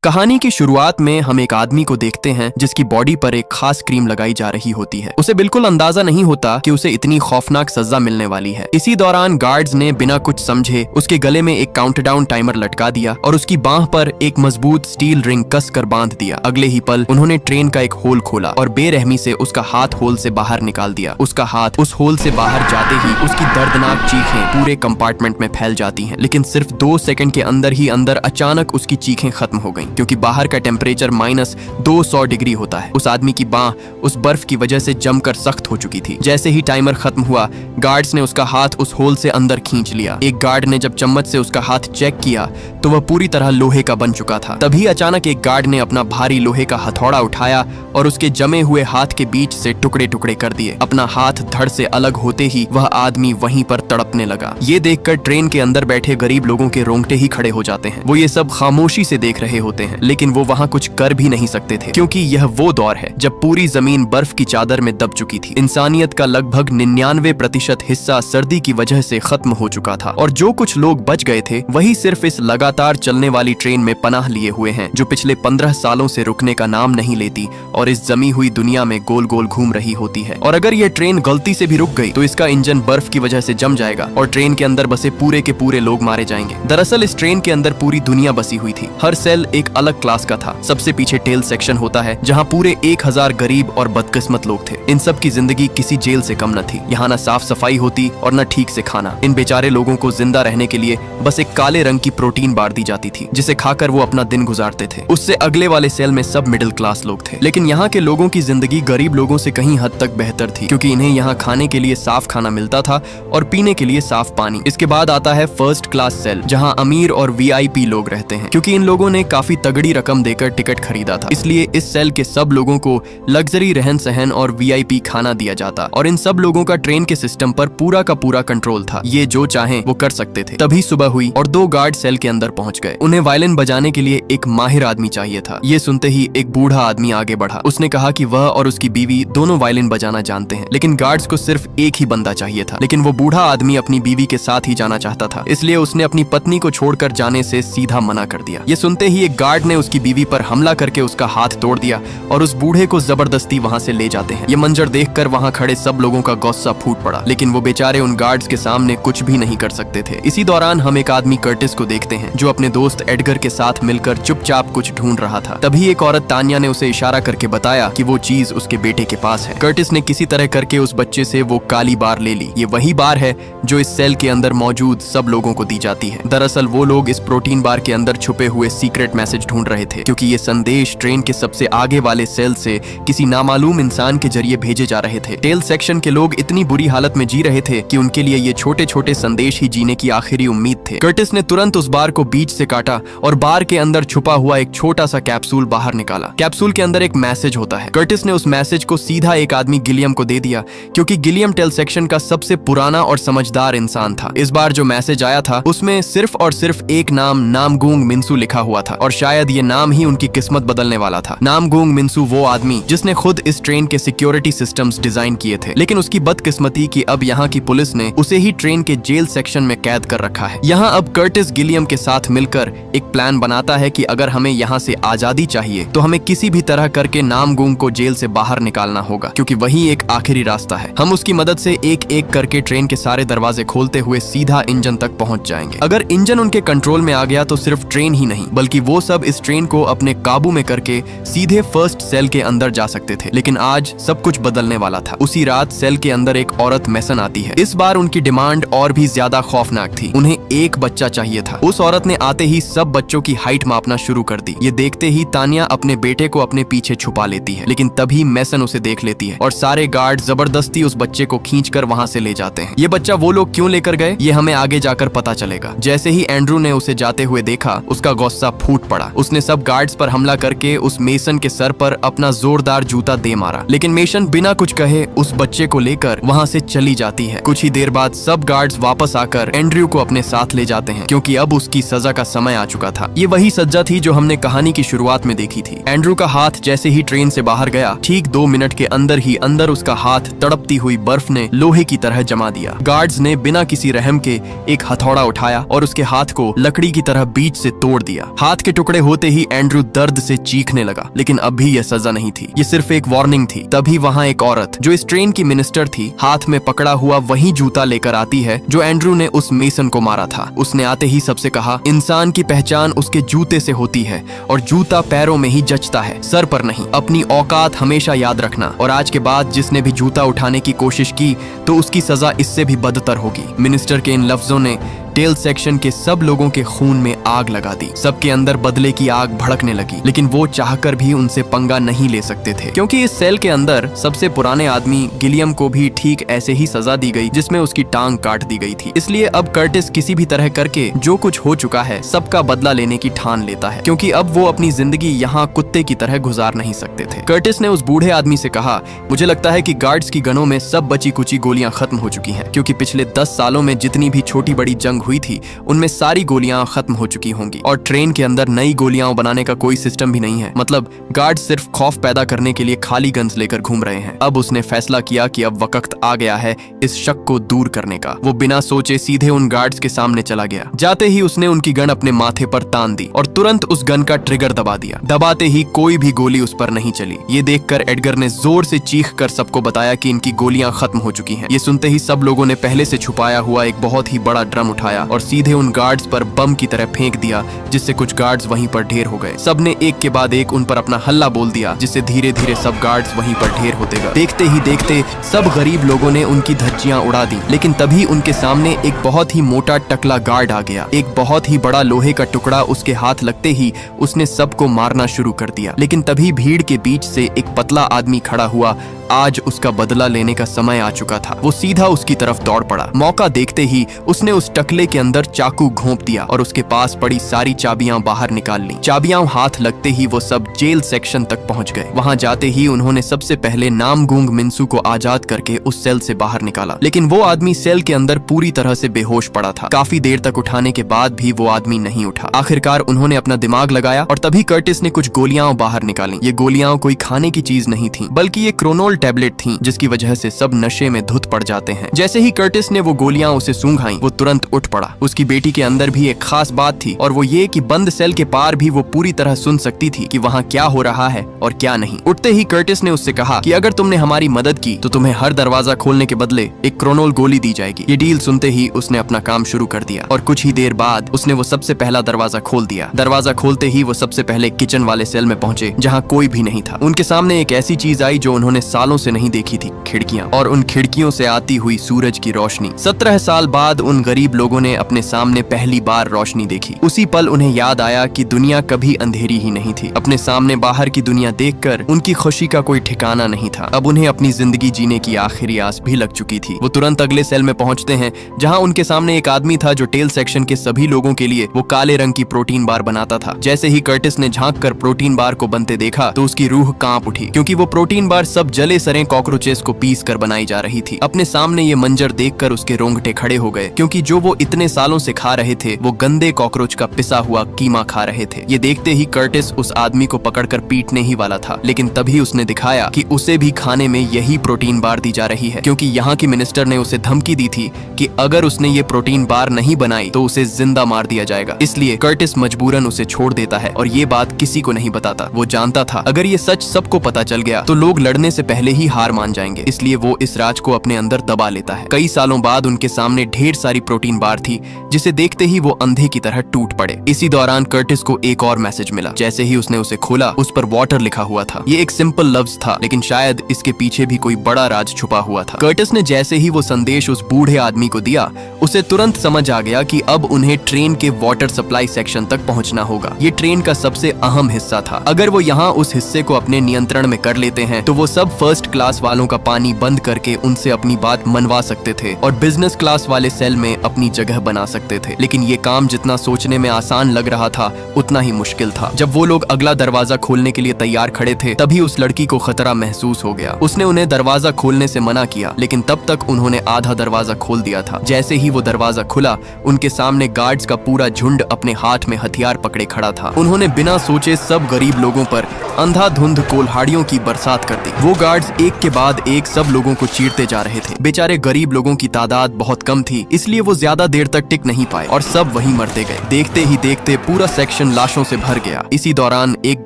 कहानी की शुरुआत में हम एक आदमी को देखते हैं जिसकी बॉडी पर एक खास क्रीम लगाई जा रही होती है। उसे बिल्कुल अंदाजा नहीं होता कि उसे इतनी खौफनाक सजा मिलने वाली है। इसी दौरान गार्ड्स ने बिना कुछ समझे उसके गले में एक काउंटडाउन टाइमर लटका दिया और उसकी बांह पर एक मजबूत स्टील रिंग कस कर बांध दिया। अगले ही पल उन्होंने ट्रेन का एक होल खोला और बेरहमी से उसका हाथ होल से बाहर निकाल दिया। उसका हाथ उस होल से बाहर जाते ही उसकी दर्दनाक चीखें पूरे कंपार्टमेंट में फैल जाती हैं। लेकिन सिर्फ 2 सेकंड के अंदर ही अचानक उसकी चीखें खत्म हो गईं, क्योंकि बाहर का टेम्परेचर -200 डिग्री होता है। उस आदमी की बांह उस बर्फ की वजह से जमकर सख्त हो चुकी थी। जैसे ही टाइमर खत्म हुआ, गार्ड्स ने उसका हाथ उस होल से अंदर खींच लिया। एक गार्ड ने जब चम्मच से उसका हाथ चेक किया तो वह पूरी तरह लोहे का बन चुका था। तभी अचानक एक गार्ड ने अपना भारी लोहे का हथौड़ा उठाया और उसके जमे हुए हाथ के बीच से टुकड़े टुकड़े कर दिए। अपना हाथ धड़ से अलग होते ही वह आदमी वहीं पर तड़पने लगा। ये देखकर ट्रेन के अंदर बैठे गरीब लोगों के रोंगटे ही खड़े हो जाते हैं। वो ये सब खामोशी से देख रहे होते हैं, लेकिन वो वहां कुछ कर भी नहीं सकते थे, क्योंकि यह वो दौर है जब पूरी जमीन बर्फ की चादर में दब चुकी थी। इंसानियत का लगभग 99% हिस्सा सर्दी की वजह से खत्म हो चुका था और जो कुछ लोग बच गए थे वही सिर्फ इस लगातार चलने वाली ट्रेन में पनाह लिए हुए हैं, जो पिछले 15 सालों से रुकने का नाम नहीं लेती और इस जमी हुई दुनिया में गोल गोल घूम रही होती है। और अगर यह ट्रेन गलती से भी रुक गई तो इसका इंजन बर्फ की वजह से जम जाएगा और ट्रेन के अंदर बसे पूरे के पूरे लोग मारे जाएंगे। दरअसल इस ट्रेन के अंदर पूरी दुनिया बसी हुई थी। हर सेल एक अलग क्लास का था। सबसे पीछे टेल सेक्शन होता है, जहाँ पूरे 1000 गरीब और बदकिस्मत लोग थे। इन सब की जिंदगी किसी जेल से कम न थी। यहाँ न साफ सफाई होती और न ठीक से खाना। इन बेचारे लोगों को जिंदा रहने के लिए बस एक काले रंग की प्रोटीन बार दी जाती थी, जिसे खाकर वो अपना दिन गुजारते थे। उससे अगले वाले सेल में सब मिडिल क्लास लोग थे। लेकिन यहाँ के लोगों की जिंदगी गरीब लोगों से कहीं हद तक बेहतर थी, क्योंकि इन्हें यहाँ खाने के लिए साफ खाना मिलता था और पीने के लिए साफ पानी। इसके बाद आता है फर्स्ट क्लास सेल, जहाँ अमीर और VIP लोग रहते हैं। क्योंकि इन लोगों ने काफी तगड़ी रकम देकर टिकट खरीदा था, इसलिए इस सेल के सब लोगों को लग्जरी रहन सहन और VIP खाना दिया जाता और इन सब लोगों का ट्रेन के सिस्टम पर पूरा का पूरा कंट्रोल था। ये जो चाहें वो कर सकते थे। तभी सुबह हुई और 2 गार्ड सेल के अंदर पहुंच गए। उन्हें वायलिन बजाने के लिए एक माहिर आदमी चाहिए था। ये सुनते ही एक बूढ़ा आदमी आगे बढ़ा। उसने कहा कि वह और उसकी बीवी दोनों वायलिन बजाना जानते हैं, लेकिन गार्ड्स को सिर्फ एक ही बंदा चाहिए था। लेकिन वो बूढ़ा आदमी अपनी बीवी के साथ ही जाना चाहता था, इसलिए उसने अपनी पत्नी को छोड़कर जाने से सीधा मना कर दिया। ये सुनते ही एक गार्ड ने उसकी बीवी पर हमला करके उसका हाथ तोड़ दिया और उस बूढ़े को जबरदस्ती वहां से ले जाते हैं। ये मंजर देखकर वहां खड़े सब लोगों का गुस्सा फूट पड़ा, लेकिन वो बेचारे उन गार्ड्स के सामने कुछ भी नहीं कर सकते थे। इसी दौरान हम एक आदमी कर्टिस को देखते हैं, जो अपने दोस्त एडगर के साथ मिलकर चुपचाप कुछ ढूंढ रहा था। तभी एक औरत तान्या ने उसे इशारा करके बताया कि वो चीज उसके बेटे के पास है। कर्टिस ने किसी तरह करके उस बच्चे से वो काली बार ले ली। ये वही बार है जो इस सेल के अंदर मौजूद सब लोगों को दी जाती है। दरअसल वो लोग इस प्रोटीन बार के अंदर छुपे हुए सीक्रेट मैसेज ढूंढ रहे थे, क्योंकि ये संदेश ट्रेन के सबसे आगे वाले सेल से किसी नामालूम इंसान के जरिए भेजे जा रहे थे। टेल सेक्शन के लोग इतनी बुरी हालत में जी रहे थे कि उनके लिए ये छोटे छोटे संदेश ही जीने की आखिरी उम्मीद थे। कर्टिस ने तुरंत उस बार को बीच से काटा और बार के अंदर छुपा हुआ एक छोटा सा कैप्सूल बाहर निकाला। कैप्सूल के अंदर एक मैसेज होता है। कर्टिस ने उस मैसेज को सीधा एक आदमी गिलियम को दे दिया, क्योंकि गिलियम टेल सेक्शन का सबसे पुराना और समझदार इंसान था। इस बार जो मैसेज आया था उसमें सिर्फ और सिर्फ एक नाम नामगूंग मिंसू लिखा हुआ था, और शायद ये नाम ही उनकी किस्मत बदलने वाला था। नामगूंग मिंसू वो आदमी जिसने खुद इस ट्रेन के सिक्योरिटी सिस्टम्स डिजाइन किए थे, लेकिन उसकी बदकिस्मती कि अब यहाँ की पुलिस ने उसे ही ट्रेन के जेल सेक्शन में कैद कर रखा है। यहाँ अब कर्टिस गिलियम के साथ मिलकर एक प्लान बनाता है कि अगर हमें यहाँ से आजादी चाहिए तो हमें किसी भी तरह करके नामगूंग को जेल से बाहर निकालना होगा, क्योंकि वही एक आखिरी रास्ता है। हम उसकी मदद से एक एक करके ट्रेन के सारे दरवाजे खोलते हुए सीधा इंजन तक पहुंच जाएंगे। अगर इंजन उनके कंट्रोल में आ गया तो सिर्फ ट्रेन ही नहीं बल्कि वो सब इस ट्रेन को अपने काबू में करके सीधे फर्स्ट सेल के अंदर जा सकते थे। लेकिन आज सब कुछ बदलने वाला था। उसी रात सेल के अंदर एक औरत मेसन आती है। इस बार उनकी डिमांड और भी ज्यादा खौफनाक थी। उन्हें एक बच्चा चाहिए था। उस औरत ने आते ही सब बच्चों की हाइट मापना शुरू कर दी। ये देखते ही तान्या अपने बेटे को अपने पीछे छुपा लेती है, लेकिन तभी मेसन उसे देख लेती है और सारे गार्ड जबरदस्ती उस बच्चे को खींचकर वहां से ले जाते हैं। ये बच्चा वो लोग क्यों लेकर गए ये हमें आगे जाकर पता चलेगा। जैसे ही एंड्रू ने उसे जाते हुए देखा, उसका गुस्सा फूट पड़ा। उसने सब गार्ड्स पर हमला करके उस मेसन के सर पर अपना जोरदार जूता दे मारा, लेकिन मेसन बिना कुछ कहे उस बच्चे को लेकर वहां से चली जाती है। कुछ ही देर बाद सब गार्ड्स वापस आकर एंड्रयू को अपने साथ ले जाते हैं, क्योंकि अब उसकी सजा का समय आ चुका था। ये वही सजा थी जो हमने कहानी की शुरुआत में देखी थी। एंड्रयू का हाथ जैसे ही ट्रेन से बाहर गया, ठीक 2 मिनट के अंदर ही अंदर उसका हाथ तड़पती हुई बर्फ ने लोहे की तरह जमा दिया। गार्ड्स ने बिना किसी रहम के एक हथौड़ा उठाया और उसके हाथ को लकड़ी की तरह बीच से तोड़ दिया। हाथ के टुकड़े टुकड़े होते ही एंड्रू दर्द से चीखने लगा, लेकिन अब भी यह सजा नहीं थी, ये सिर्फ एक वार्निंग थी। तभी वहाँ एक औरत जो इस ट्रेन की मिनिस्टर थी, हाथ में पकड़ा हुआ वही जूता लेकर आती है जो एंड्रू ने उस मेसन को मारा था। उसने आते ही सबसे कहा, इंसान की पहचान उसके जूते से होती है और जूता पैरों में ही जचता है, सर पर नहीं। अपनी औकात हमेशा याद रखना, और आज के बाद जिसने भी जूता उठाने की कोशिश की तो उसकी सजा इससे भी बदतर होगी। मिनिस्टर के इन लफ्जों ने टेल सेक्शन के सब लोगों के खून में आग लगा दी। सबके अंदर बदले की आग भड़कने लगी, लेकिन वो चाहकर भी उनसे पंगा नहीं ले सकते थे, क्योंकि इस सेल के अंदर सबसे पुराने आदमी गिलियम को भी ठीक ऐसे ही सजा दी गई जिसमें उसकी टांग काट दी गई थी। इसलिए अब कर्टिस किसी भी तरह करके जो कुछ हो चुका है सबका बदला लेने की ठान लेता है, क्योंकि अब वो अपनी जिंदगी यहाँ कुत्ते की तरह गुजार नहीं सकते थे। कर्टिस ने उस बूढ़े आदमी से कहा, मुझे लगता है कि गार्ड्स की गनों में सब बची कुची गोलियां खत्म हो चुकी हैं, क्योंकि पिछले 10 सालों में जितनी भी छोटी बड़ी जंग हुई थी उनमें सारी गोलियां खत्म हो चुकी होंगी, और ट्रेन के अंदर नई गोलियां बनाने का कोई सिस्टम भी नहीं है। मतलब गार्ड सिर्फ खौफ पैदा करने के लिए खाली गन्स लेकर घूम रहे हैं। अब उसने फैसला किया कि अब वक्त आ गया है इस शक को दूर करने का। वो बिना सोचे सीधे उन गार्ड्स के सामने चला गया। जाते ही उसने उनकी गन अपने माथे पर तान दी और तुरंत उस गन का ट्रिगर दबा दिया। दबाते ही कोई भी गोली उस पर नहीं चली। ये देखकर एडगर ने जोर से चीख कर सबको बताया कि इनकी गोलियां खत्म हो चुकी हैं। ये सुनते ही सब लोगों ने पहले से छुपाया हुआ एक बहुत ही बड़ा ड्रम उठाया और सीधे उन गार्ड्स पर बम की तरह फेंक दिया, जिससे कुछ गार्ड्स वहीं पर ढेर हो गए। सबने एक के बाद एक उन पर अपना हल्ला बोल दिया, जिससे धीरे धीरे सब गार्ड्स वहीं पर ढेर होते गए। देखते ही देखते सब गरीब लोगों ने उनकी धज्जियां उड़ा दी, लेकिन तभी उनके सामने एक बहुत ही मोटा टकला गार्ड आ गया। एक बहुत ही बड़ा लोहे का टुकड़ा उसके हाथ लगते ही उसने सबको मारना शुरू कर दिया। लेकिन तभी भीड़ के बीच से एक पतला आदमी खड़ा हुआ। आज उसका बदला लेने का समय आ चुका था। वो सीधा उसकी तरफ दौड़ पड़ा। मौका देखते ही उसने उस टकले के अंदर चाकू घोंप दिया और उसके पास पड़ी सारी चाबियां बाहर निकाल ली। चाबियां हाथ लगते ही वो सब जेल सेक्शन तक पहुंच गए। वहां जाते ही उन्होंने सबसे पहले नामगूंग मिन्सू को आजाद करके उस सेल से बाहर निकाला, लेकिन वो आदमी सेल के अंदर पूरी तरह से बेहोश पड़ा था। काफी देर तक उठाने के बाद भी वो आदमी नहीं उठा। आखिरकार उन्होंने अपना दिमाग लगाया और तभी कर्टिस ने कुछ गोलियां बाहर निकाली। ये गोलियां कोई खाने की चीज नहीं थी, बल्कि ये क्रोनोल टैबलेट थी, जिसकी वजह से सब नशे में धुत पड़ जाते हैं। जैसे ही कर्टिस ने वो गोलियां उसे सूंघाई, वो तुरंत उठ पड़ा। उसकी बेटी के अंदर भी एक खास बात थी, और वो ये कि बंद सेल के पार भी वो पूरी तरह सुन सकती थी कि वहाँ क्या हो रहा है और क्या नहीं। उठते ही कर्टिस ने उससे कहा कि अगर तुमने हमारी मदद की तो तुम्हें हर दरवाजा खोलने के बदले एक क्रोनोल गोली दी जाएगी। ये डील सुनते ही उसने अपना काम शुरू कर दिया और कुछ ही देर बाद उसने वो सबसे पहला दरवाजा खोल दिया। दरवाजा खोलते ही वो सबसे पहले किचन वाले सेल में पहुंचे, जहाँ कोई भी नहीं था। उनके सामने एक ऐसी चीज आई जो उन्होंने सालों से नहीं देखी थी, खिड़कियां, और उन खिड़कियों से आती हुई सूरज की रोशनी। 17 साल बाद उन गरीब लोगों ने अपने सामने पहली बार रोशनी देखी। उसी पल उन्हें याद आया कि दुनिया कभी अंधेरी ही नहीं थी। अपने सामने बाहर की दुनिया देखकर उनकी खुशी का कोई ठिकाना नहीं था। अब उन्हें अपनी जिंदगी जीने की आखिरी आस भी लग चुकी थी। वो तुरंत अगले सेल में पहुंचते हैं, जहां उनके सामने एक आदमी था जो टेल सेक्शन के सभी लोगों के लिए वो काले रंग की प्रोटीन बार बनाता था। जैसे ही कर्टिस ने झांक कर प्रोटीन बार को बनते देखा तो उसकी रूह कांप उठी, क्योंकि वो प्रोटीन बार सब जले सरे कॉकरोचेस को पीस कर बनाई जा रही थी। अपने सामने ये मंजर देखकर उसके रोंगटे खड़े हो गए, क्योंकि जो वो इतने सालों से खा रहे थे वो गंदे कॉकरोच का पिसा हुआ कीमा खा रहे थे। ये देखते ही कर्टिस उस आदमी को पकड़कर पीटने ही वाला था, लेकिन तभी उसने दिखाया कि उसे भी खाने में यही प्रोटीन बार दी जा रही है, क्योंकि यहाँ की मिनिस्टर ने उसे धमकी दी थी कि अगर उसने ये प्रोटीन बार नहीं बनाई तो उसे जिंदा मार दिया जाएगा। इसलिए कर्टिस मजबूरन उसे छोड़ देता है और ये बात किसी को नहीं बताता। वो जानता था अगर ये सच सबको पता चल गया तो लोग लड़ने से पहले ही हार मान जाएंगे, इसलिए वो इस राज को अपने अंदर दबा लेता है। कई सालों बाद उनके सामने ढेर सारी प्रोटीन बार थी, जिसे देखते ही वो अंधे की तरह टूट पड़े। इसी दौरान कर्टिस को एक और मैसेज मिला। जैसे ही उसने उसे खोला, उस पर वाटर लिखा हुआ था। ये एक सिंपल लफ्ज था, लेकिन शायद इसके पीछे भी कोई बड़ा राज छुपा हुआ था। कर्टिस ने जैसे ही वो संदेश उस बूढ़े आदमी को दिया, उसे तुरंत समझ आ गया कि अब उन्हें ट्रेन के वाटर सप्लाई सेक्शन तक पहुंचना होगा। ये ट्रेन का सबसे अहम हिस्सा था। अगर वो यहाँ उस हिस्से को अपने नियंत्रण में कर लेते हैं तो वो सब फर्स्ट क्लास वालों का पानी बंद करके उनसे अपनी बात मनवा सकते थे और बिजनेस क्लास वाले सेल में अपनी जगह बना सकते थे। लेकिन ये काम जितना सोचने में आसान लग रहा था उतना ही मुश्किल था। जब वो लोग अगला दरवाजा खोलने के लिए तैयार खड़े थे, तभी उस लड़की को खतरा महसूस हो गया। उसने उन्हें दरवाजा खोलने से मना किया, लेकिन तब तक उन्होंने आधा दरवाजा खोल दिया था। जैसे ही वो दरवाजा खुला, उनके सामने गार्ड्स का पूरा झुंड अपने हाथ में हथियार पकड़े खड़ा था। उन्होंने बिना सोचे सब गरीब लोगों पर अंधाधुंध कोल्हाड़ियों की बरसात कर दी। वो गार्ड गार्ड्स एक के बाद एक सब लोगों को चीरते जा रहे थे। बेचारे गरीब लोगों की तादाद बहुत कम थी, इसलिए वो ज्यादा देर तक टिक नहीं पाए और सब वहीं मरते गए। देखते ही देखते पूरा सेक्शन लाशों से भर गया। इसी दौरान एक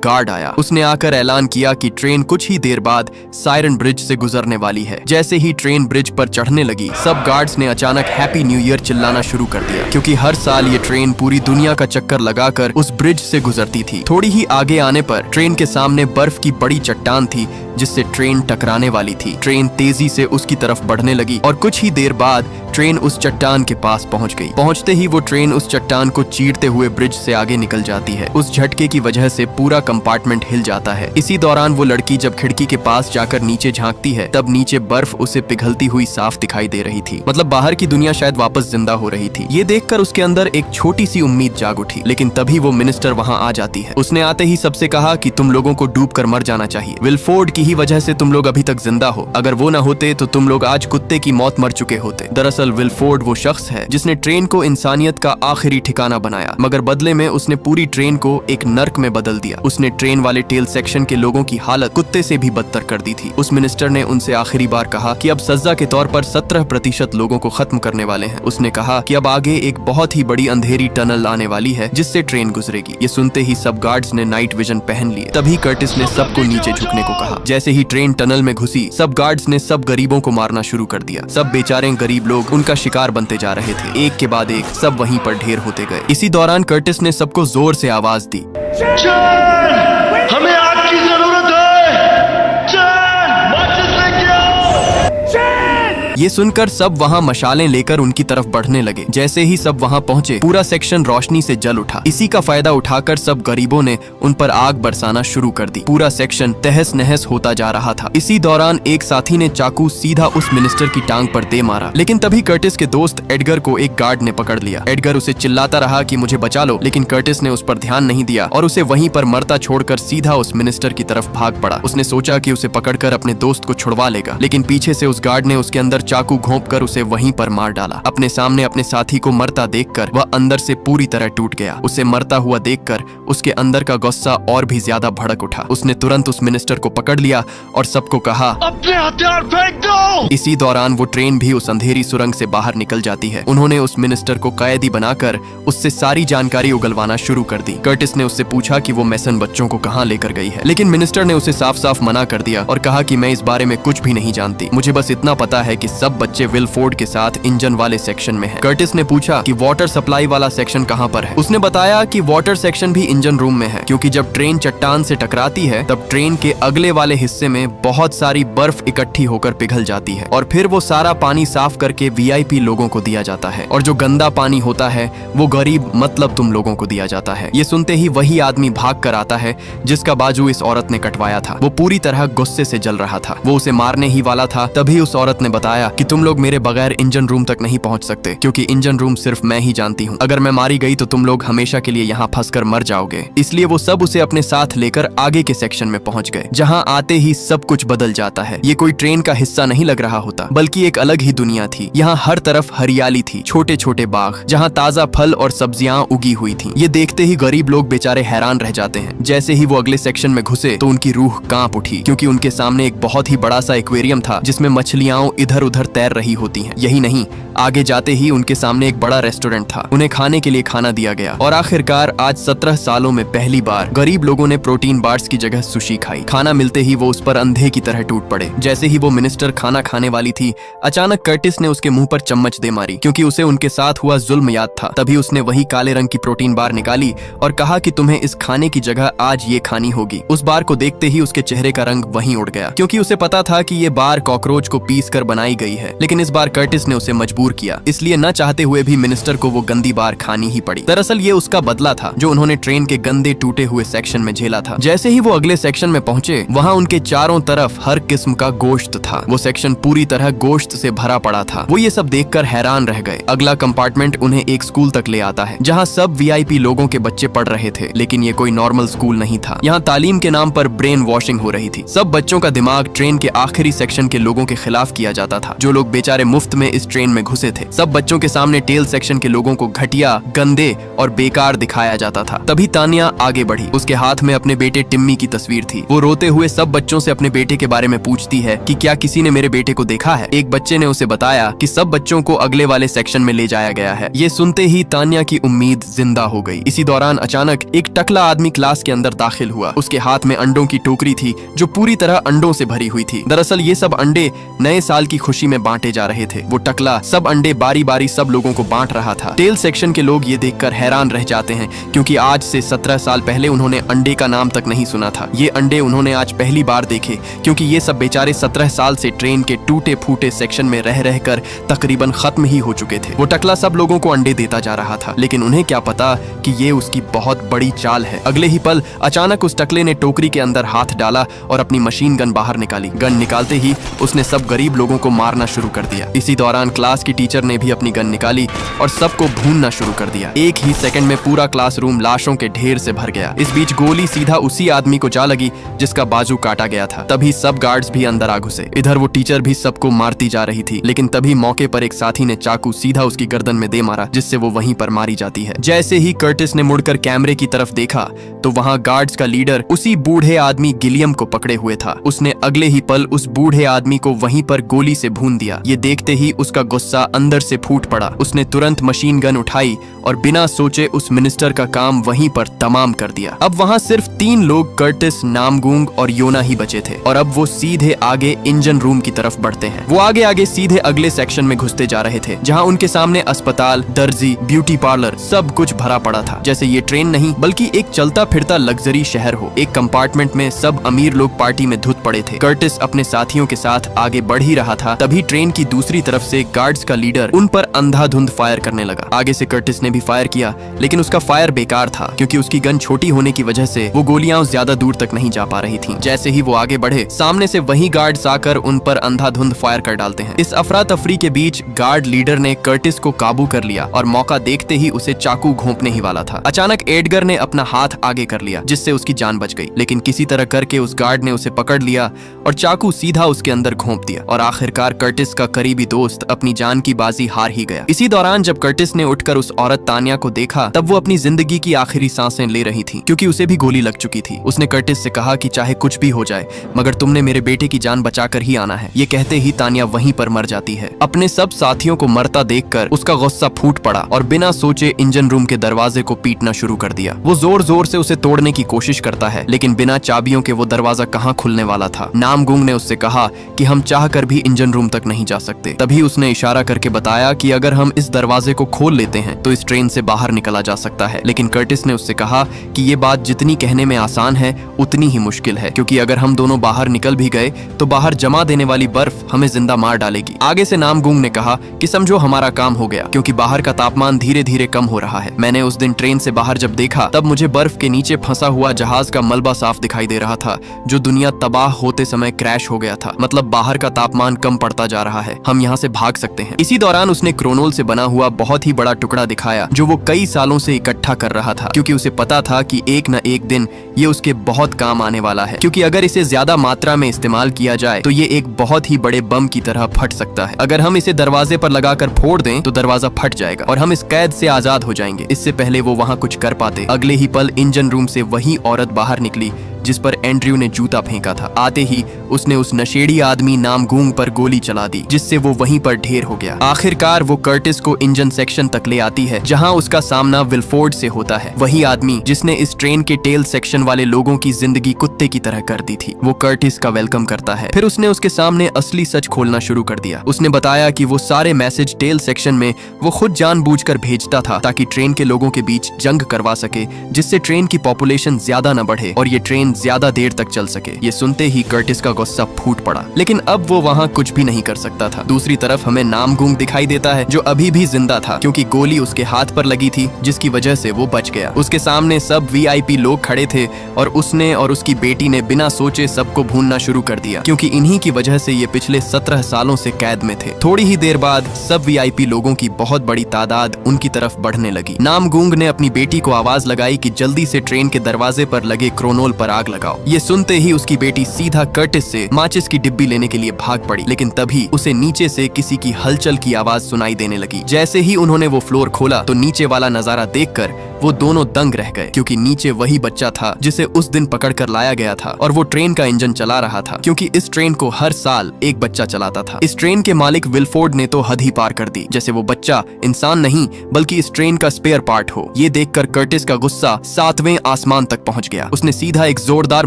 गार्ड आया। उसने आकर ऐलान किया कि ट्रेन कुछ ही देर बाद सायरन ब्रिज से गुजरने वाली है। जैसे ही ट्रेन ब्रिज पर चढ़ने लगी, सब गार्ड्स ने अचानक हैप्पी न्यू ईयर चिल्लाना शुरू कर दिया, क्योंकि हर साल ये ट्रेन पूरी दुनिया का चक्कर लगाकर उस ब्रिज से गुजरती थी। थोड़ी ही आगे आने पर ट्रेन के सामने बर्फ की बड़ी चट्टान थी जिससे ट्रेन टकराने वाली थी। ट्रेन तेजी से उसकी तरफ बढ़ने लगी और कुछ ही देर बाद ट्रेन उस चट्टान के पास पहुंच गई। पहुंचते ही वो ट्रेन उस चट्टान को चीरते हुए ब्रिज से आगे निकल जाती है। उस झटके की वजह से पूरा कंपार्टमेंट हिल जाता है। इसी दौरान वो लड़की जब खिड़की के पास जाकर नीचे झांकती है, तब नीचे बर्फ उसे पिघलती हुई साफ दिखाई दे रही थी। मतलब बाहर की दुनिया शायद वापस जिंदा हो रही थी। ये देखकर उसके अंदर एक छोटी सी उम्मीद जाग उठी। लेकिन तभी वो मिनिस्टर वहाँ आ जाती है। उसने आते ही सबसे कहा कि तुम लोगों को डूब कर मर जाना चाहिए। विलफोर्ड की ही वजह से तुम लोग अभी तक जिंदा हो। अगर वो न होते तो तुम लोग आज कुत्ते की मौत मर चुके होते। दरअसल विलफोर्ड वो शख्स है जिसने ट्रेन को इंसानियत का आखिरी ठिकाना बनाया, मगर बदले में उसने पूरी ट्रेन को एक नर्क में बदल दिया। उसने ट्रेन वाले टेल सेक्शन के लोगों की हालत कुत्ते से भी बदतर कर दी थी। उस मिनिस्टर ने उनसे आखिरी बार कहा कि अब सजा के तौर पर 17% लोगों को खत्म करने वाले हैं। उसने कहा कि अब आगे एक बहुत ही बड़ी अंधेरी टनल आने वाली है जिससे ट्रेन गुजरेगी। ये सुनते ही सब गार्ड्स ने नाइट विजन पहन लिए। तभी कर्टिस ने सबको नीचे झुकने को कहा। जैसे ही ट्रेन टनल में घुसी, सब गार्ड्स ने सब गरीबों को मारना शुरू कर दिया। सब बेचारे गरीब लोग उनका शिकार बनते जा रहे थे। एक के बाद एक सब वहीं पर ढेर होते गए। इसी दौरान कर्टिस ने सबको जोर से आवाज दी, चैन, हमें आपकी जरूरत है। चैन, माचिस लेके आओ। चैन। ये सुनकर सब वहाँ मशालें लेकर उनकी तरफ बढ़ने लगे। जैसे ही सब वहाँ पहुँचे, पूरा सेक्शन रोशनी से जल उठा। इसी का फायदा उठाकर सब गरीबों ने उन पर आग बरसाना शुरू कर दी। पूरा सेक्शन तहस नहस होता जा रहा था। इसी दौरान एक साथी ने चाकू सीधा उस मिनिस्टर की टांग पर दे मारा। लेकिन तभी कर्टिस के दोस्त एडगर को एक गार्ड ने पकड़ लिया। एडगर उसे चिल्लाता रहा कि मुझे बचा लो, लेकिन कर्टिस ने उस पर ध्यान नहीं दिया और उसे वहीं पर मरता छोड़कर सीधा उस मिनिस्टर की तरफ भाग पड़ा। उसने सोचा कि उसे पकड़कर अपने दोस्त को छुड़वा लेगा, लेकिन पीछे से उस गार्ड ने उसके अंदर चाकू घोंपकर उसे वहीं पर मार डाला। अपने सामने अपने साथी को मरता देखकर वह अंदर से पूरी तरह टूट गया। उसे मरता हुआ देखकर उसके अंदर का गुस्सा और भी ज्यादा भड़क उठा। उसने तुरंत उस मिनिस्टर को पकड़ लिया और सबको कहा, अपने हथियार फेंक दो। इसी दौरान वो ट्रेन भी उस अंधेरी सुरंग से बाहर निकल जाती है। उन्होंने उस मिनिस्टर को कैदी बनाकर उससे सारी जानकारी उगलवाना शुरू कर दी। कर्टिस ने उससे पूछा कि वो मैसन बच्चों को कहाँ लेकर गई है, लेकिन मिनिस्टर ने उसे साफ साफ मना कर दिया और कहा कि मैं इस बारे में कुछ भी नहीं जानती। मुझे बस इतना पता है कि सब बच्चे विलफोर्ड के साथ इंजन वाले सेक्शन में हैं। कर्टिस ने पूछा कि वाटर सप्लाई वाला सेक्शन कहाँ पर है। उसने बताया कि वाटर सेक्शन भी इंजन रूम में है, क्योंकि जब ट्रेन चट्टान से टकराती है तब ट्रेन के अगले वाले हिस्से में बहुत सारी बर्फ इकट्ठी होकर पिघल जाती है और फिर वो सारा पानी साफ करके वीआईपी लोगों को दिया जाता है, और जो गंदा पानी होता है वो गरीब मतलब तुम लोगों को दिया जाता है। ये सुनते ही वही आदमी भाग कर आता है जिसका बाजू इस औरत ने कटवाया था। वो पूरी तरह गुस्से से जल रहा था। वो उसे मारने ही वाला था। तभी उस औरत ने बताया कि तुम लोग मेरे बगैर इंजन रूम तक नहीं पहुंच सकते, क्योंकि इंजन रूम सिर्फ मैं ही जानती हूँ। अगर मैं मारी गई तो तुम लोग हमेशा के लिए यहाँ फंसकर मर जाओगे। इसलिए वो सब उसे अपने साथ लेकर आगे के सेक्शन में पहुंच गए, जहाँ आते ही सब कुछ बदल जाता है। ये कोई ट्रेन का हिस्सा नहीं लग रहा होता, बल्कि एक अलग ही दुनिया थी। यहाँ हर तरफ हरियाली थी, छोटे छोटे बाग जहाँ ताजा फल और सब्जियां उगी हुई थी। ये देखते ही गरीब लोग बेचारे हैरान रह जाते हैं। जैसे ही वो अगले सेक्शन में घुसे तो उनकी रूह कांप उठी, क्योंकि उनके सामने एक बहुत ही बड़ा सा एक्वेरियम था जिसमें मछलियां इधर उधर तैर रही होती हैं। यही नहीं, आगे जाते ही उनके सामने एक बड़ा रेस्टोरेंट था। उन्हें खाने के लिए खाना दिया गया और आखिरकार आज 17 सालों में पहली बार गरीब लोगों ने प्रोटीन बार्स की जगह सुशी खाई। खाना मिलते ही वो उस पर अंधे की तरह टूट पड़े। जैसे ही वो मिनिस्टर खाना खाने वाली थी, अचानक कर्टिस ने उसके मुंह पर चम्मच दे मारी, क्योंकि उसे उनके साथ हुआ जुल्म याद था। तभी उसने वही काले रंग की प्रोटीन बार निकाली और कहा कि तुम्हें इस खाने की जगह आज ये खानी होगी। उस बार को देखते ही उसके चेहरे का रंग वहीं उड़ गया, क्योंकि उसे पता था कि ये बार कॉकरोच को पीस कर बनाई गई है। लेकिन इस बार कर्टिस ने उसे मजबूर किया, इसलिए न चाहते हुए भी मिनिस्टर को वो गंदी बार खानी ही पड़ी। दरअसल ये उसका बदला था जो उन्होंने ट्रेन के गंदे टूटे हुए सेक्शन में झेला था। जैसे ही वो अगले सेक्शन में पहुंचे, वहाँ उनके चारों तरफ हर किस्म का गोश्त था। वो सेक्शन पूरी तरह गोश्त से भरा पड़ा था। वो ये सब देखकर हैरान रह गए। अगला कंपार्टमेंट उन्हें एक स्कूल तक ले आता है, जहाँ सब वीआईपी लोगों के बच्चे पढ़ रहे थे। लेकिन ये कोई नॉर्मल स्कूल नहीं था। यहाँ तालीम के नाम पर ब्रेन वॉशिंग हो रही थी। सब बच्चों का दिमाग ट्रेन के आखिरी सेक्शन के लोगों के खिलाफ किया जाता था। जो लोग बेचारे मुफ्त में इस ट्रेन में घुसे थे, सब बच्चों के सामने टेल सेक्शन के लोगों को घटिया, गंदे और बेकार दिखाया जाता था। तभी तानिया आगे बढ़ी। उसके हाथ में अपने बेटे टिम्मी की तस्वीर थी। वो रोते हुए सब बच्चों से अपने बेटे के बारे में पूछती है कि क्या किसी ने मेरे बेटे को देखा है। एक बच्चे ने उसे बताया कि सब बच्चों को अगले वाले सेक्शन में ले जाया गया है। ये सुनते ही तानिया की उम्मीद जिंदा हो गई। इसी दौरान अचानक एक टकला आदमी क्लास के अंदर दाखिल हुआ। उसके हाथ में अंडों की टोकरी थी जो पूरी तरह अंडों से भरी हुई थी। दरअसल ये सब अंडे नए साल की खुशी में बांटे जा रहे थे। वो टकला सब अंडे बारी बारी सब लोगों को बांट रहा था। टेल सेक्शन के लोग ये देखकर हैरान रह जाते हैं, क्योंकि आज से 17 साल पहले उन्होंने अंडे का नाम तक नहीं सुना था। ये अंडे उन्होंने आज पहली बार देखे, क्योंकि ये सब बेचारे 17 साल से ट्रेन के टूटे फूटे सेक्शन में रह रहकर तकरीबन खत्म ही हो चुके थे। वो टकला सब लोगों को अंडे देता जा रहा था, लेकिन उन्हें क्या पता कि ये उसकी बहुत बड़ी चाल है। अगले ही पल अचानक उस टकले ने टोकरी के अंदर हाथ डाला और अपनी मशीन गन बाहर निकाली। गन निकालते ही उसने सब गरीब लोगों को मारना शुरू कर दिया। इसी दौरान क्लास की टीचर ने भी अपनी गन निकाली और सबको भूनना शुरू कर दिया। एक ही सेकंड में पूरा क्लासरूम लाशों के ढेर से भर गया। इस बीच गोली सीधा उसी आदमी को जा लगी जिसका बाजू काटा गया था। तभी सब गार्ड्स भी अंदर आ घुसे। इधर वो टीचर भी सबको मारती जा रही थी, लेकिन तभी मौके पर एक साथी ने चाकू सीधा उसकी गर्दन में दे मारा, जिससे वो वहीं पर मारी जाती है। जैसे ही कर्टिस ने मुड़कर कैमरे की तरफ देखा तो वहां गार्ड्स का लीडर उसी बूढ़े आदमी गिलियम को पकड़े हुए था। उसने अगले ही पल उस बूढ़े आदमी को वहीं पर गोली से भून दिया। ये देखते ही उसका गुस्सा अंदर से फूट पड़ा। उसने तुरंत मशीन गन उठाई और बिना सोचे उस मिनिस्टर का काम वहीं पर तमाम कर दिया। अब वहां सिर्फ 3 लोग, कर्टिस, नामगूंग और योना ही बचे थे, और अब वो सीधे आगे इंजन रूम की तरफ बढ़ते हैं। वो आगे आगे सीधे अगले सेक्शन में घुसते जा रहे थे, जहां उनके सामने अस्पताल, दर्जी, ब्यूटी पार्लर सब कुछ भरा पड़ा था। जैसे ये ट्रेन नहीं बल्कि एक चलता फिरता लग्जरी शहर हो। एक कंपार्टमेंट में सब अमीर लोग पार्टी में धुत पड़े थे। कर्टिस अपने साथियों के साथ आगे बढ़ ही रहा था, तभी ट्रेन की दूसरी तरफ से गार्ड्स का लीडर उन पर अंधाधुंध फायर करने लगा। आगे से कर्टिस ने भी फायर किया, लेकिन उसका फायर बेकार था, क्योंकि उसकी गन छोटी होने की वजह से वो गोलियां ज्यादा दूर तक नहीं जा पा रही थीं। जैसे ही वो आगे बढ़े, सामने से वही गार्ड्स आकर उन पर अंधाधुंध फायर कर डालते हैं। इस अफरा तफरी के बीच गार्ड लीडर ने कर्टिस को काबू कर लिया और मौका देखते ही उसे चाकू घोंपने ही वाला था। अचानक एडगर ने अपना हाथ आगे कर लिया, जिससे उसकी जान बच गई, लेकिन किसी तरह करके उस गार्ड ने उसे पकड़ लिया और चाकू सीधा उसके अंदर घोंप दिया, और आखिरकार कर्टिस का करीबी दोस्त अपनी जान की बाजी हार ही गया। इसी दौरान जब कर्टिस ने उठकर उस औरत तानिया को देखा, तब वो अपनी जिंदगी की आखिरी सांसें ले रही थी, क्योंकि उसे भी गोली लग चुकी थी। उसने कर्टिस से कहा कि चाहे कुछ भी हो जाए, मगर तुमने मेरे बेटे की जान बचाकर ही आना है। ये कहते ही तानिया वहीं पर मर जाती है। अपने सब साथियों को मरता देखकर उसका गुस्सा फूट पड़ा और बिना सोचे इंजन रूम के दरवाजे को पीटना शुरू कर दिया। वो जोर जोर से उसे तोड़ने की कोशिश करता है, लेकिन बिना चाबियों के वो दरवाजा कहाँ खुलने वाला था। नामगूंग ने उससे कहा कि हम चाहकर भी इंजन रूम तक नहीं जा सकते। तभी उसने इशारा करके बताया कि अगर हम इस दरवाजे को खोल लेते हैं तो इस ट्रेन से बाहर निकला जा सकता है। लेकिन कर्टिस ने उससे कहा कि ये बात जितनी कहने में आसान है उतनी ही मुश्किल है, क्योंकि अगर हम दोनों बाहर निकल भी गए तो बाहर जमा देने वाली बर्फ हमें जिंदा मार डालेगी। आगे से नामगूंग ने कहा कि समझो हमारा काम हो गया, क्योंकि बाहर का तापमान धीरे धीरे कम हो रहा है। मैंने उस दिन ट्रेन से बाहर जब देखा, तब मुझे बर्फ के नीचे फंसा हुआ जहाज का मलबा साफ दिखाई दे रहा था, जो दुनिया तबाह होते समय क्रैश हो गया था। मतलब बाहर का तापमान कम पड़ता जा रहा है, हम यहाँ से भाग सकते हैं। इसी दौरान उसने क्रोनोल से बना हुआ बहुत ही बड़ा टुकड़ा दिखाया, जो वो कई सालों से इकट्ठा कर रहा था, क्योंकि उसे पता था कि एक न एक दिन ये उसके बहुत काम आने वाला है, क्योंकि अगर इसे ज्यादा मात्रा में इस्तेमाल किया जाए तो ये एक बहुत ही बड़े बम की तरह फट सकता है। अगर हम इसे दरवाजे पर लगाकर फोड़ दें तो दरवाजा फट जाएगा और हम इस कैद से आजाद हो जाएंगे। इससे पहले वो वहाँ कुछ कर पाते, अगले ही पल इंजन रूम से वही औरत बाहर निकली जिस पर एंड्रयू ने जूता फेंका था। आते ही उसने उस नशेड़ी आदमी नामगूंग पर गोली चला दी, जिससे वो वहीं पर ढेर हो गया। आखिरकार वो कर्टिस को इंजन सेक्शन तक ले आती है, जहां उसका सामना विलफोर्ड से होता है, वही आदमी जिसने इस ट्रेन के टेल सेक्शन वाले लोगों की जिंदगी कुत्ते की तरह कर दी थी। वो कर्टिस का वेलकम करता है। फिर उसने उसके सामने असली सच खोलना शुरू कर दिया। उसने बताया कि वो सारे मैसेज टेल सेक्शन में वो खुद जानबूझकर भेजता था, ताकि ट्रेन के लोगों के बीच जंग करवा सके, जिससे ट्रेन की पॉपुलेशन ज्यादा न बढ़े और ये ट्रेन ज्यादा देर तक चल सके। ये सुनते ही कर्टिस का गुस्सा फूट पड़ा, लेकिन अब वो वहाँ कुछ भी नहीं कर सकता था। दूसरी तरफ हमें नामगूंग दिखाई देता है, जो अभी भी जिंदा था, क्योंकि गोली उसके हाथ पर लगी थी, जिसकी वजह से वो बच गया। उसके सामने सब VIP लोग खड़े थे और उसने और उसकी बेटी ने बिना सोचे सबको भूनना शुरू कर दिया, क्योंकि इन्हीं की वजह से ये पिछले 17 सालों से कैद में थे। थोड़ी ही देर बाद सब VIP लोगों की बहुत बड़ी तादाद उनकी तरफ बढ़ने लगी। नामगूंग ने अपनी बेटी को आवाज लगाई कि जल्दी से ट्रेन के दरवाजे पर लगे क्रोनोल पर आग आग लगाओ। ये सुनते ही उसकी बेटी सीधा कर्टिस से माचिस की डिब्बी लेने के लिए भाग पड़ी, लेकिन तभी उसे नीचे से किसी की हलचल की आवाज सुनाई देने लगी। जैसे ही उन्होंने वो फ्लोर खोला तो नीचे वाला नजारा देखकर वो दोनों दंग रह गए, क्योंकि नीचे वही बच्चा था जिसे उस दिन पकड़कर लाया गया था और वो ट्रेन का इंजन चला रहा था, क्योंकि इस ट्रेन को हर साल एक बच्चा चलाता था। इस ट्रेन के मालिक विलफोर्ड ने तो हद ही पार कर दी, जैसे वो बच्चा इंसान नहीं बल्कि इस ट्रेन का स्पेयर पार्ट हो। ये देखकर कर्टिस का गुस्सा 7वें आसमान तक पहुंच गया। उसने सीधा एक जोरदार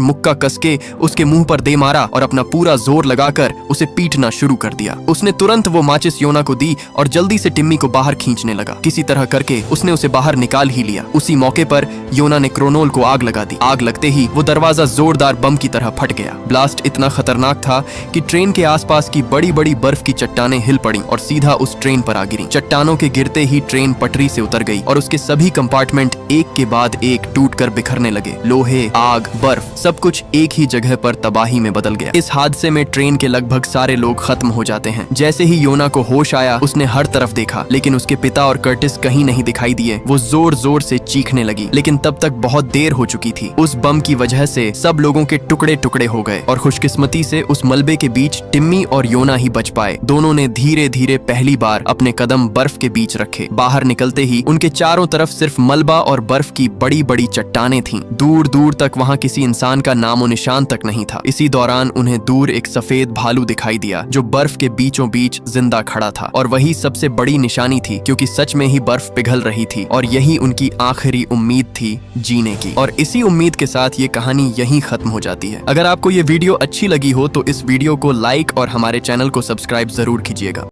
मुक्का कसके उसके मुंह पर दे मारा और अपना पूरा जोर लगाकर उसे पीटना शुरू कर दिया। उसने तुरंत वो माचिस योना को दी और जल्दी से टिम्मी को बाहर खींचने लगा। किसी तरह करके उसने उसे बाहर निकाल ही लिया। उसी मौके पर योना ने क्रोनोल को आग लगा दी। आग लगते ही वो दरवाजा जोरदार बम की तरह फट गया। ब्लास्ट इतना खतरनाक था कि ट्रेन के आसपास की बड़ी बड़ी बर्फ की चट्टानें हिल पड़ी और सीधा उस ट्रेन पर आ गिरी। चट्टानों के गिरते ही ट्रेन पटरी से उतर गई और उसके सभी कंपार्टमेंट एक के बाद एक टूटकर बिखरने लगे। लोहे, आग, बर्फ सब कुछ एक ही जगह पर तबाही में बदल गया। इस हादसे में ट्रेन के लगभग सारे लोग खत्म हो जाते हैं। जैसे ही योना को होश आया उसने हर तरफ देखा, लेकिन उसके पिता और कर्टिस कहीं नहीं दिखाई दिए। वो जोर जोर से चीखने लगी, लेकिन तब तक बहुत देर हो चुकी थी। उस बम की वजह से सब लोगों के टुकड़े टुकड़े हो गए और खुशकिस्मती से उस मलबे के बीच टिम्मी और योना ही बच पाए। दोनों ने धीरे धीरे पहली बार अपने कदम बर्फ के बीच रखे। बाहर निकलते ही उनके चारों तरफ सिर्फ मलबा और बर्फ की बड़ी बड़ी चट्टानें थीं। दूर दूर तक वहां किसी इंसान का नामो निशान तक नहीं था। इसी दौरान उन्हें दूर एक सफेद भालू दिखाई दिया जो बर्फ के बीचों बीच जिंदा खड़ा था, और वही सबसे बड़ी निशानी थी, क्योंकि सच में ही बर्फ पिघल रही थी और यही उनकी आखिरी उम्मीद थी जीने की। और इसी उम्मीद के साथ ये कहानी यहीं खत्म हो जाती है। अगर आपको ये वीडियो अच्छी लगी हो तो इस वीडियो को लाइक और हमारे चैनल को सब्सक्राइब जरूर कीजिएगा।